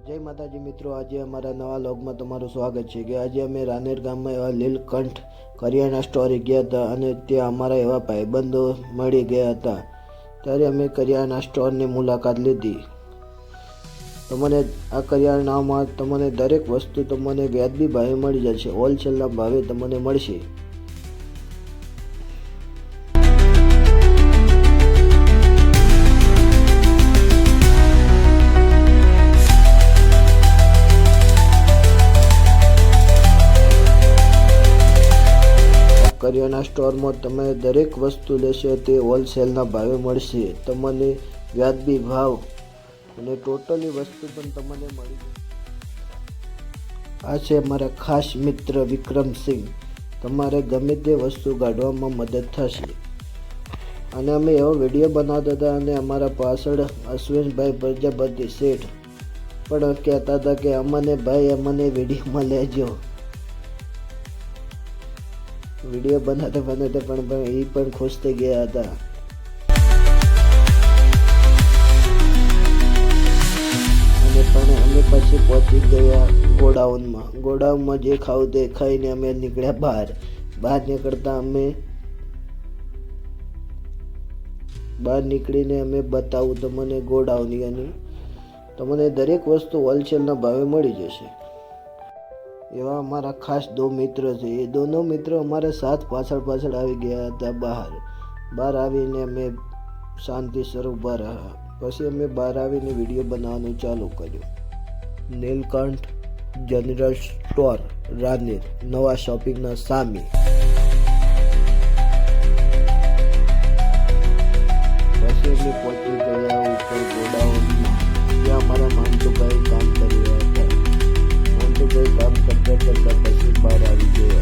જય માતાજી મિત્રો, આજે અમારા નવા વ્લોગમાં તમારું સ્વાગત છે કે આજે અમે રાનેર ગામમાં એવા લીલકંઠ કરિયાણા સ્ટોરે ગયા હતા અને ત્યાં અમારા એવા ભાઈબંધો મળી ગયા હતા। ત્યારે અમે કરિયાણા સ્ટોરની મુલાકાત લીધી। તમને આ કરિયાણામાં તમને દરેક વસ્તુ તમને વ્યાજબી ભાવે મળી જશે, હોલસેલના ભાવે તમને મળશે। કરિયાણા સ્ટોરમાં તમે દરેક વસ્તુ લેશો તે હોલસેલના ભાવે મળશે, તમને વ્યાજબી ભાવ અને ટોટલી વસ્તુ પણ તમને મળી જશે। આ છે અમારા ખાસ મિત્ર વિક્રમસિંહ, તમારે ગમે તે વસ્તુ કાઢવામાં મદદ થશે। અને અમે એવો વિડીયો બનાવતા હતા અને અમારા પાછળ અશ્વિનભાઈ પ્રજાપતિ શેઠ પણ કહેતા હતા કે અમને વિડીયોમાં લેજો। વિડીયો બનાવતા પણ એ પણ ખુશ થઈ ગયા હતા। અને અમે પછી પહોંચી ગયા ગોડાઉનમાં જે ખાવું તે ખાઈને અમે નીકળ્યા બહાર નીકળીને અમે બતાવું તમને ગોડાઉનની અને તમને દરેક વસ્તુ હોલસેલના ભાવે મળી જશે। એવા हमारा खास दो मित्र છે, એ दोनों મિત્રો हमारे साथ પાછળ આવી ગયા હતા। બહાર આવીને અમે શાંતિસર ઊભા રહ્યા। પછી અમે બહાર આવીને વિડીયો બનાવવાનું ચાલુ કર્યું। નીલકંઠ જનરલ સ્ટોર રાનેર નવા શોપિંગના સામે। પછી અમે પહોંચી ગયા ઉપર ગોડાઉનમાં, જ્યાં અમારા મંટુભાઈ કામ કરી રહ્યા હતા। મંટુભાઈ કામ કરતા પછી બહાર આવી ગયા।